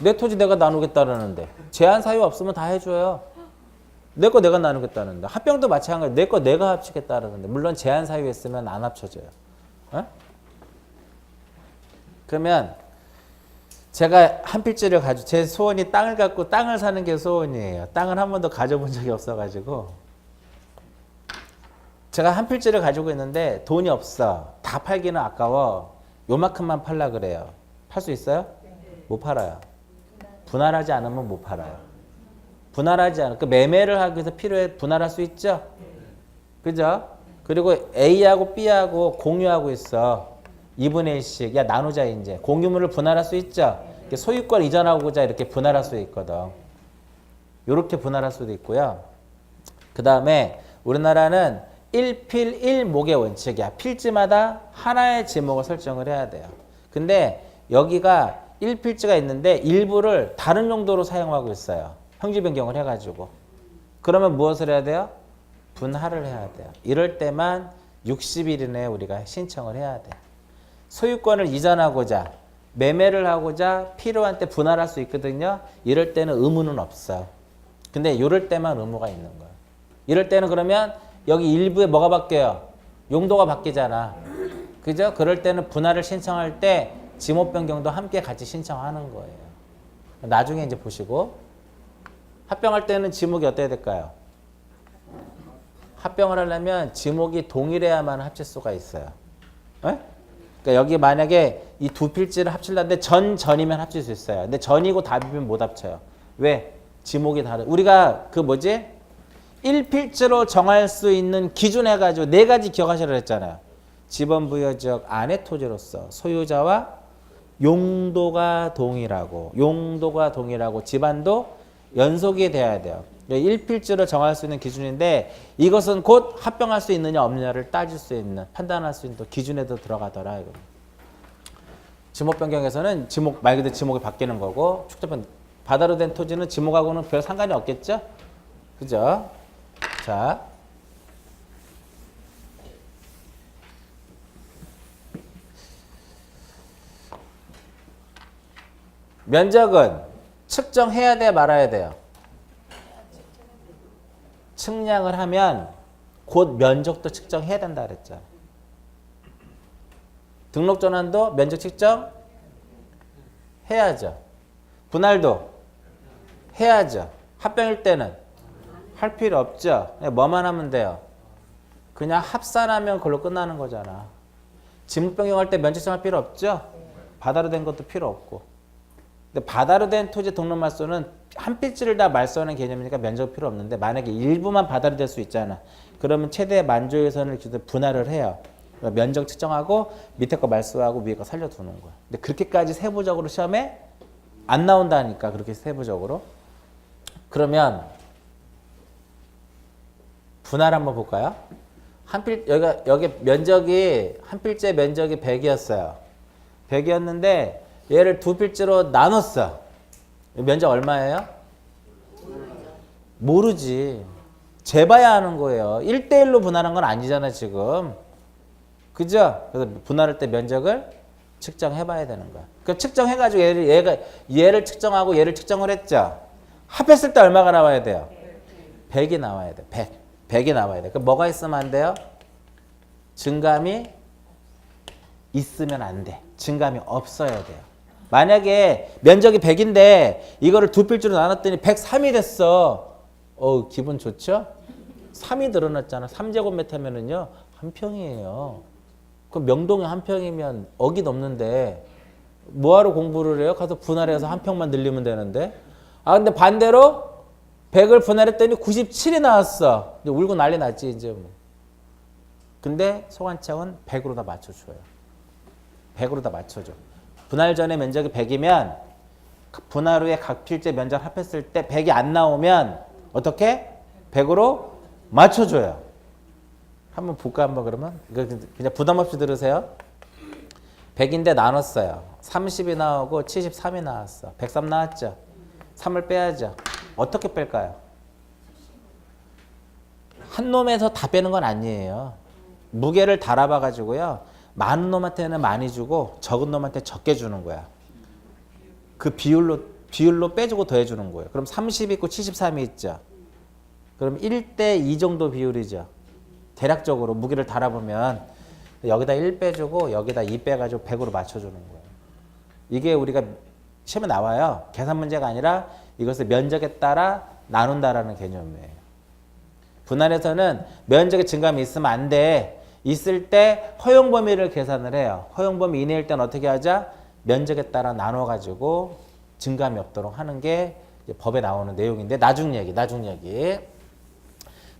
[SPEAKER 1] 내 토지 내가 나누겠다라는데 제한 사유 없으면 다 해줘요. 내 거 내가 나누겠다는데 합병도 마찬가지. 내 거 내가 합치겠다라는데 물론 제한 사유 있으면 안 합쳐져요. 그러면 제가 한 필지를 가지고 제 소원이 땅을 갖고 땅을 사는 게 소원이에요. 땅을 한 번도 가져본 적이 없어가지고 제가 한 필지를 가지고 있는데 돈이 없어. 다 팔기는 아까워. 요만큼만 팔라 그래요. 팔 수 있어요? 못 팔아요. 분할하지 않으면 못 팔아요. 분할하지 않으면 그 매매를 하기 위해서 필요해 분할할 수 있죠? 그죠? 그리고 A하고 B하고 공유하고 있어. 2분의 1씩. 야 나누자 이제. 공유물을 분할할 수 있죠? 소유권 이전하고자 이렇게 분할할 수 있거든. 이렇게 분할할 수도 있고요. 그 다음에 우리나라는 1필 1목의 원칙이야. 필지마다 하나의 지목을 설정을 해야 돼요. 근데 여기가 1필지가 있는데 일부를 다른 용도로 사용하고 있어요. 형지 변경을 해가지고. 그러면 무엇을 해야 돼요? 분할을 해야 돼요. 이럴 때만 60일 이내에 우리가 신청을 해야 돼요. 소유권을 이전하고자 매매를 하고자 필요한 때 분할할 수 있거든요. 이럴 때는 의무는 없어요. 근데 이럴 때만 의무가 있는 거예요. 이럴 때는 그러면 여기 일부에 뭐가 바뀌어요? 용도가 바뀌잖아. 그죠? 그럴 때는 분할을 신청할 때 지목 변경도 함께 같이 신청하는 거예요. 나중에 이제 보시고 합병할 때는 지목이 어때야 될까요? 합병을 하려면 지목이 동일해야만 합칠 수가 있어요. 에? 그러니까 여기 만약에 이 두 필지를 합치려는데 전이면 합칠 수 있어요. 근데 전이고 답이면 못 합쳐요. 왜? 지목이 다른. 우리가 그 뭐지? 1필지로 정할 수 있는 기준 해가지고 4가지 기억하시라고 했잖아요. 지번부여지역 안의 토지로서 소유자와 용도가 동일하고 집안도 연속이 돼야 돼요. 1필지로 정할 수 있는 기준인데 이것은 곧 합병할 수 있느냐 없느냐를 따질 수 있는 판단할 수 있는 기준에도 들어가더라. 이거. 지목 변경에서는 지목 말 그대로 지목이 바뀌는 거고 축적변 바다로 된 토지는 지목하고는 별 상관이 없겠죠? 그죠? 자. 면적은 측정해야 돼 말아야 돼요? 측량을 하면 곧 면적도 측정해야 된다 그랬죠. 등록 전환도 면적 측정 해야죠. 분할도 해야죠. 합병일 때는 할 필요 없죠. 뭐만 하면 돼요? 그냥 합산하면 그걸로 끝나는 거잖아. 지목 변경할 때 면적 측정할 필요 없죠. 바다로 된 것도 필요 없고. 근데 바다로 된 토지 등록 말소는 한 필지를 다 말소하는 개념이니까 면적 필요 없는데 만약에 일부만 바다로 될 수 있잖아. 그러면 최대 만조 예선을 기준으로 분할을 해요. 면적 측정하고 밑에 거 말소하고 위에 거 살려두는 거야. 근데 그렇게까지 세부적으로 시험에 안 나온다니까. 그렇게 세부적으로. 그러면 분할 한번 볼까요? 여기 면적이 한 필지의 면적이 100이었어요. 100이었는데 얘를 두 필지로 나눴어. 면적 얼마예요? 모르지. 재봐야 하는 거예요. 1대1로 분할한 건 아니잖아 지금. 그죠? 그래서 분할할 때 면적을 측정해봐야 되는 거야. 그 측정해가지고 얘를 측정하고 얘를 측정을 했죠. 합했을 때 얼마가 나와야 돼요? 100이 나와야 돼. 100이 나와야 돼. 그럼 뭐가 있으면 안 돼요? 증감이 있으면 안 돼. 증감이 없어야 돼요. 만약에 면적이 100인데 이거를 두 필지로 나눴더니 103이 됐어. 기분 좋죠? 3이 늘어났잖아. 3제곱미터면은요. 한 평이에요. 그럼 명동이 한 평이면 억이 넘는데 뭐하러 공부를 해요? 가서 분할해서 한 평만 늘리면 되는데. 근데 반대로 100을 분할했더니 97이 나왔어. 이제 울고 난리 났지 이제 뭐. 근데 소관청은 100으로 다 맞춰줘요. 100으로 다 맞춰줘. 분할 전에 면적이 100이면 분할 후에 각 필지 면적 합했을 때 100이 안 나오면 어떻게? 100으로 맞춰줘요. 한번 볼까 한번 그러면? 그냥 부담 없이 들으세요. 100인데 나눴어요. 30이 나오고 73이 나왔어. 103 나왔죠? 3을 빼야죠. 어떻게 뺄까요? 한 놈에서 다 빼는 건 아니에요. 무게를 달아봐 가지고요. 많은 놈한테는 많이 주고 적은 놈한테 적게 주는 거야. 그 비율로 빼주고 더해주는 거예요. 그럼 30 있고 73이 있죠. 그럼 1대 2 정도 비율이죠. 대략적으로 무게를 달아보면 여기다 1 빼주고 여기다 2 빼가지고 100으로 맞춰주는 거예요. 이게 우리가 시험에 나와요. 계산 문제가 아니라 이것을 면적에 따라 나눈다라는 개념이에요. 분할에서는 면적의 증감이 있으면 안 돼. 있을 때 허용 범위를 계산을 해요. 허용 범위 이내일 때는 어떻게 하자? 면적에 따라 나눠가지고 증감이 없도록 하는 게 법에 나오는 내용인데 나중 얘기.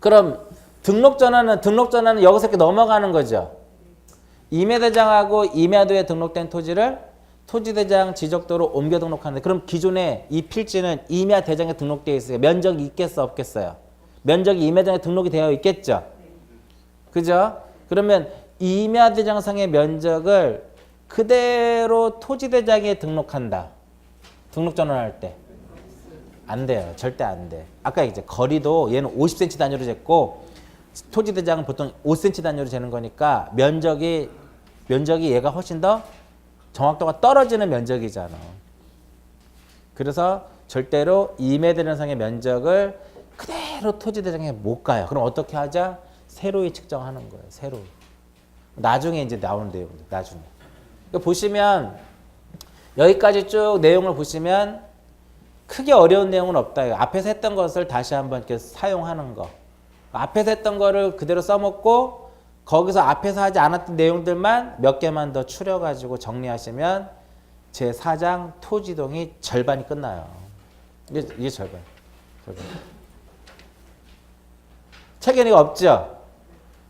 [SPEAKER 1] 그럼 등록 전환은 여기서 이렇게 넘어가는 거죠. 임야대장하고 임야도에 등록된 토지를 토지대장 지적도로 옮겨 등록하는데 그럼 기존에 이 필지는 임야대장에 등록되어 있어요. 면적이 있겠어 없겠어요? 면적이 임야대장에 등록이 되어 있겠죠. 그죠? 그러면 임야대장상의 면적을 그대로 토지대장에 등록한다. 등록 전환할 때. 안 돼요. 절대 안 돼. 아까 이제 거리도 얘는 50cm 단위로 쟀고 토지대장은 보통 5cm 단위로 재는 거니까 면적이 얘가 훨씬 더 정확도가 떨어지는 면적이잖아. 그래서 절대로 임야대장상의 면적을 그대로 토지대장에 못 가요. 그럼 어떻게 하자? 세로이 측정하는 거예요. 세로이. 나중에 이제 나오는 내용들. 나중에. 보시면 여기까지 쭉 내용을 보시면 크게 어려운 내용은 없다. 앞에서 했던 것을 다시 한번 이렇게 사용하는 거. 앞에서 했던 거를 그대로 써먹고 거기서 앞에서 하지 않았던 내용들만 몇 개만 더 추려가지고 정리하시면 제4장 토지동이 절반이 끝나요. 이게 절반. 책에는 이거 없죠?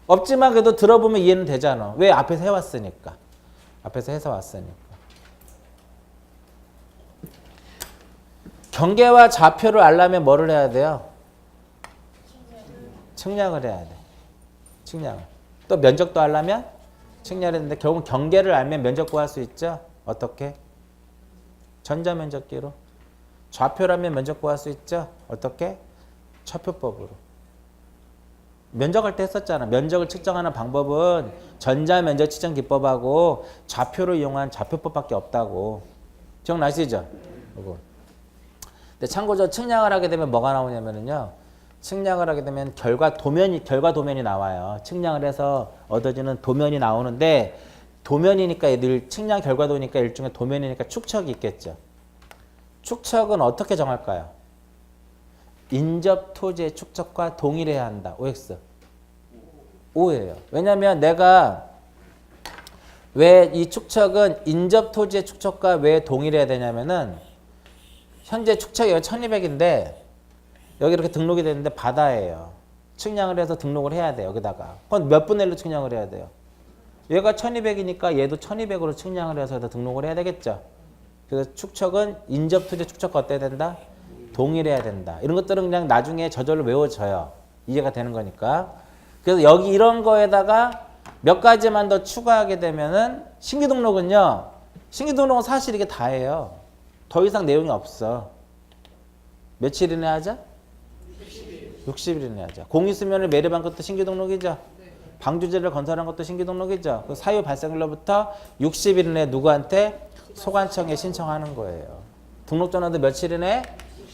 [SPEAKER 1] 없지만 그래도 들어보면 이해는 되잖아. 왜? 앞에서 해왔으니까. 앞에서 해서 왔으니까. 경계와 좌표를 알려면 뭐를 해야 돼요? 측량을 해야 돼. 측량을. 또 면적도 알려면 측량을 했는데 결국 경계를 알면 면적 구할 수 있죠? 어떻게? 전자면적기로. 좌표라면 면적 구할 수 있죠? 어떻게? 좌표법으로. 면적할 때 했었잖아. 면적을 측정하는 방법은 전자면적 측정 기법하고 좌표를 이용한 좌표법밖에 없다고. 기억나시죠? 이거. 근데 참고로 측량을 하게 되면 뭐가 나오냐면요. 측량을 하게 되면 결과 도면이 나와요. 측량을 해서 얻어지는 도면이 나오는데 도면이니까 늘 측량 결과도니까 일종의 도면이니까 축척이 있겠죠. 축척은 어떻게 정할까요? 인접 토지의 축척과 동일해야 한다. OX. O예요. 왜냐하면 내가 왜 이 축척은 인접 토지의 축척과 왜 동일해야 되냐면은 현재 축척이 1200인데 여기 이렇게 등록이 되는데 바다예요. 측량을 해서 등록을 해야 돼요. 여기다가. 그럼 몇 분의 1로 측량을 해야 돼요? 얘가 1200이니까 얘도 1200으로 측량을 해서 등록을 해야 되겠죠. 그래서 축척은 인접 토지 축척과 어때야 된다? 동일해야 된다. 이런 것들은 그냥 나중에 저절로 외워져요. 이해가 되는 거니까. 그래서 여기 이런 거에다가 몇 가지만 더 추가하게 되면은 신규 등록은요. 신규 등록은 사실 이게 다예요. 더 이상 내용이 없어. 며칠 이내 하자? 60일 이내 하자. 공유수면을 매립한 것도 신규 등록이죠. 방주제를 건설한 것도 신규 등록이죠. 그 사유 발생일로부터 60일 이내 누구한테? 소관청에 신청하는 거예요. 등록 전화도 며칠 이내?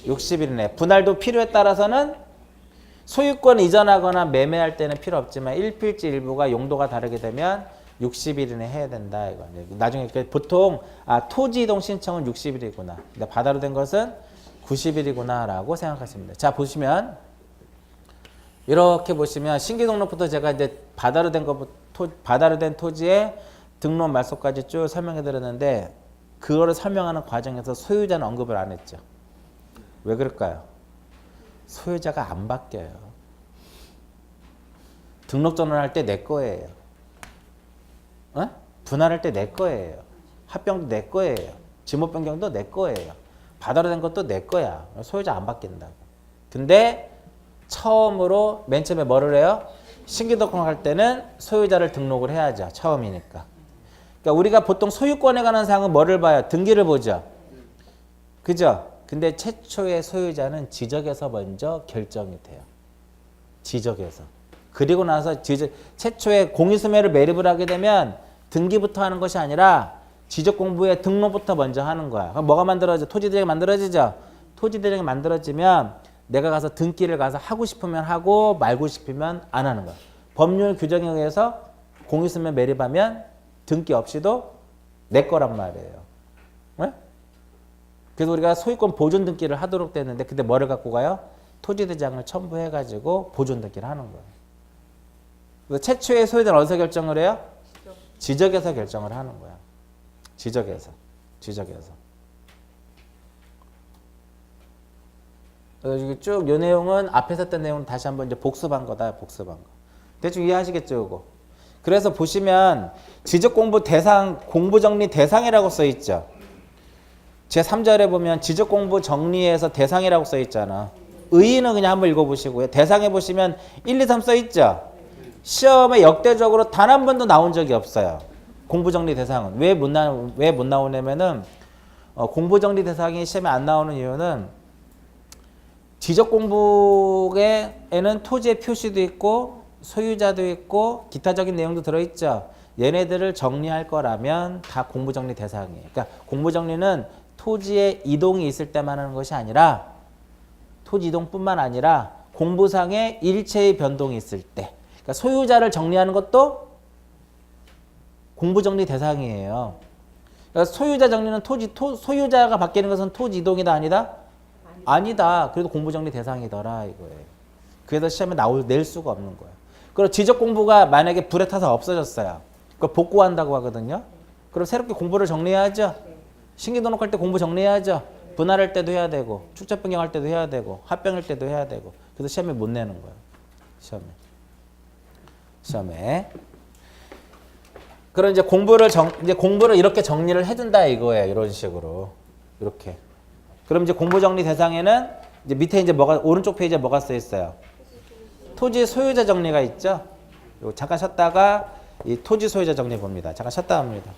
[SPEAKER 1] 60일 이내. 분할도 필요에 따라서는 소유권 이전하거나 매매할 때는 필요 없지만 일필지 일부가 용도가 다르게 되면 60일 이내 해야 된다. 이거. 나중에 보통 토지 이동 신청은 60일이구나. 근데 바다로 된 것은 90일이구나 라고 생각하시면 돼요. 자, 보시면 이렇게 보시면 신규 등록부터 제가 이제 바다로 된 토지의 등록 말소까지 쭉 설명해 드렸는데 그거를 설명하는 과정에서 소유자는 언급을 안 했죠. 왜 그럴까요? 소유자가 안 바뀌어요. 등록 전환할 때 내 거예요. 분할할 때 내 거예요. 합병도 내 거예요. 지목 변경도 내 거예요. 바다로 된 것도 내 거야. 소유자 안 바뀐다고. 근데 처음으로 맨 처음에 뭐를 해요? 신규 등록할 때는 소유자를 등록을 해야죠. 처음이니까. 그러니까 우리가 보통 소유권에 관한 사항은 뭐를 봐요? 등기를 보죠. 그죠? 근데 최초의 소유자는 지적에서 먼저 결정이 돼요. 지적에서. 그리고 나서 최초의 공유수매를 매립을 하게 되면 등기부터 하는 것이 아니라 지적공부에 등록부터 먼저 하는 거야. 그럼 뭐가 만들어져? 토지대장이 만들어지죠? 토지대장이 만들어지면 내가 가서 등기를 가서 하고 싶으면 하고 말고 싶으면 안 하는 거야. 법률 규정에 의해서 공유수매 매립하면 등기 없이도 내 거란 말이에요. 네? 그래서 우리가 소유권 보존 등기를 하도록 됐는데 그때 뭐를 갖고 가요? 토지대장을 첨부해가지고 보존 등기를 하는 거예요. 그래서 최초의 소유자는 어디서 결정을 해요? 지적에서 결정을 하는 거야. 지적에서. 그래서 쭉 이 내용은 앞에서 했던 내용은 다시 한번 이제 복습한 거다. 대충 이해하시겠죠, 이거? 그래서 보시면 지적공부 대상, 공부정리 대상이라고 써 있죠. 제 3절에 보면 지적공부 정리에서 대상이라고 써 있잖아. 의의는 그냥 한번 읽어보시고요. 대상에 보시면 1, 2, 3 써 있죠. 시험에 역대적으로 단 한 번도 나온 적이 없어요. 공부정리 대상은. 왜 못 나오냐면은 공부정리 대상이 시험에 안 나오는 이유는 지적공부에는 토지의 표시도 있고 소유자도 있고 기타적인 내용도 들어있죠. 얘네들을 정리할 거라면 다 공부정리 대상이에요. 그러니까 공부정리는 토지의 이동이 있을 때만 하는 것이 아니라 토지 이동뿐만 아니라 공부상의 일체의 변동이 있을 때 그러니까 소유자를 정리하는 것도 공부정리 대상이에요. 그러니까 소유자 정리는 소유자가 바뀌는 것은 토지 이동이다 아니다? 아니다. 그래도 공부정리 대상이더라 이거예요. 그래서 시험에 낼 수가 없는 거예요. 그리고 지적공부가 만약에 불에 타서 없어졌어요. 그걸 복구한다고 하거든요. 그럼 새롭게 공부를 정리해야죠. 신규 등록할 때 공부 정리해야죠. 분할할 때도 해야 되고 축적 변경할 때도 해야 되고 합병할 때도 해야 되고 그래서 시험에 못 내는 거예요. 시험에. 그럼 이제 공부를 이렇게 정리를 해준다 이거예요. 이런 식으로 이렇게. 그럼 이제 공부 정리 대상에는 이제 밑에 이제 오른쪽 페이지에 뭐가 써 있어요? 토지 소유자 정리가 있죠. 잠깐 쉬었다가 이 토지 소유자 정리 봅니다. 잠깐 쉬었다 합니다.